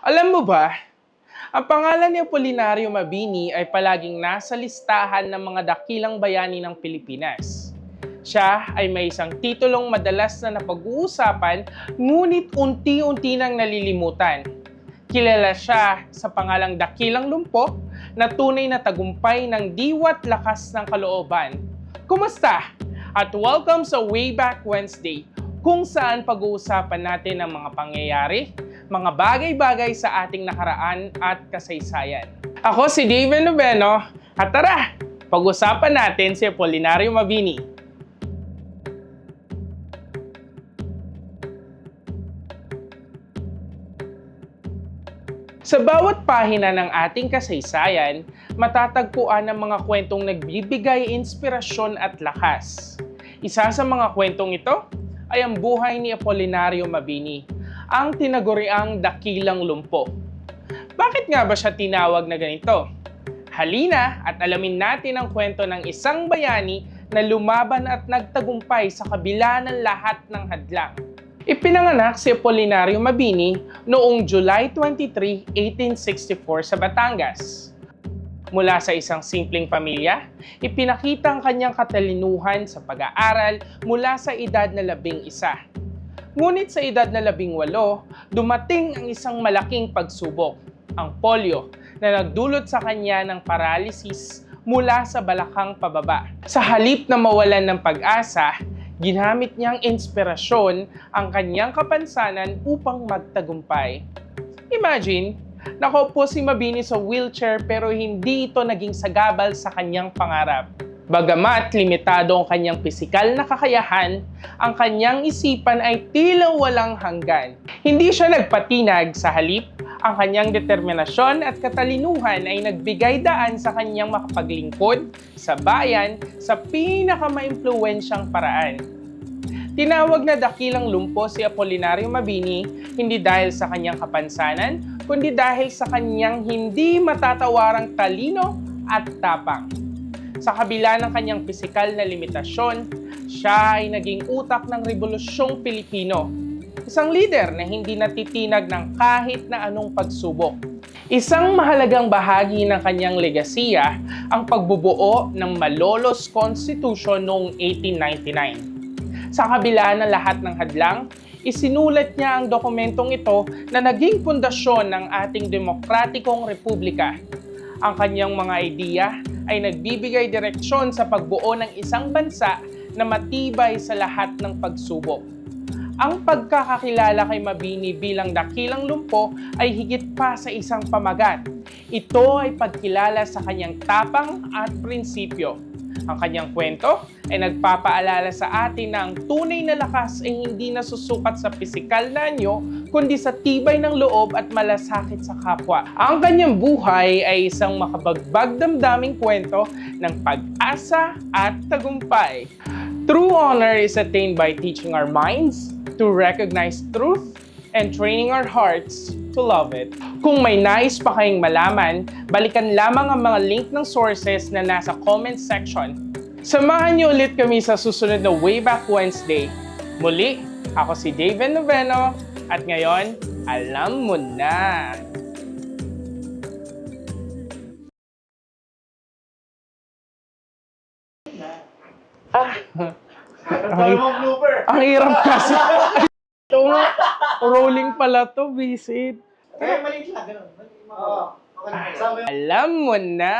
Alam mo ba, ang pangalan ni Apolinario Mabini ay palaging nasa listahan ng mga dakilang bayani ng Pilipinas. Siya ay may isang titulong madalas na napag-uusapan, ngunit unti-unti nang nalilimutan. Kilala siya sa pangalang Dakilang Lumpo na tunay na tagumpay ng diwa't lakas ng kalooban. Kumusta? At welcome sa Wayback Wednesday, kung saan pag-uusapan natin ang mga pangyayari, mga bagay-bagay sa ating nakaraan at kasaysayan. Ako si David Noveno, at tara, pag-usapan natin si Apolinario Mabini. Sa bawat pahina ng ating kasaysayan, matatagpuan ang mga kwentong nagbibigay inspirasyon at lakas. Isa sa mga kwentong ito ay ang buhay ni Apolinario Mabini, ang tinaguriang Dakilang Lumpo. Bakit nga ba siya tinawag na ganito? Halina at alamin natin ang kwento ng isang bayani na lumaban at nagtagumpay sa kabila ng lahat ng hadlang. Ipinanganak si Apolinario Mabini noong July 23, 1864 sa Batangas. Mula sa isang simpleng pamilya, ipinakita ang kanyang katalinuhan sa pag-aaral mula sa edad na 11. Ngunit sa edad na 18, dumating ang isang malaking pagsubok, ang polio, na nagdulot sa kanya ng paralysis mula sa balakang pababa. Sa halip na mawalan ng pag-asa, ginamit niyang inspirasyon ang kanyang kapansanan upang magtagumpay. Imagine, nakaupo si Mabini sa wheelchair pero hindi ito naging sagabal sa kanyang pangarap. Bagamat limitado ang kanyang pisikal na kakayahan, ang kanyang isipan ay tila walang hanggan. Hindi siya nagpatinag, sa halip, ang kanyang determinasyon at katalinuhan ay nagbigay daan sa kanyang makapaglingkod sa bayan sa pinakamaimpluwensyang paraan. Tinawag na Dakilang Lumpo si Apolinario Mabini hindi dahil sa kanyang kapansanan, kundi dahil sa kanyang hindi matatawarang talino at tapang. Sa kabila ng kanyang pisikal na limitasyon, siya ay naging utak ng Rebolusyong Pilipino. Isang lider na hindi natitinag ng kahit na anong pagsubok. Isang mahalagang bahagi ng kanyang legasiya ang pagbubuo ng Malolos Constitution noong 1899. Sa kabila ng lahat ng hadlang, isinulat niya ang dokumentong ito na naging pundasyon ng ating demokratikong republika. Ang kanyang mga ideya ay nagbibigay direksyon sa pagbuo ng isang bansa na matibay sa lahat ng pagsubok. Ang pagkakakilala kay Mabini bilang Dakilang Lumpo ay higit pa sa isang pamagat. Ito ay pagkilala sa kanyang tapang at prinsipyo. Ang kanyang kwento ay nagpapaalala sa atin na ang tunay na lakas ay hindi nasusukat sa pisikal na anyo, kundi sa tibay ng loob at malasakit sa kapwa. Ang kanyang buhay ay isang makabagbag damdaming kwento ng pag-asa at tagumpay. True honor is attained by teaching our minds to recognize truth and training our hearts to love it. Kung may nais pa kayong malaman, balikan lamang ang mga link ng sources na nasa comment section. Samahan niyo ulit kami sa susunod na Wayback Wednesday. Muli, ako si David Noveno, at ngayon, alam mo na! Ang hirap kasi. Ito nga, rolling pala to, visit. Maliit lang, gano'n. Oo. Okay. Alam mo na!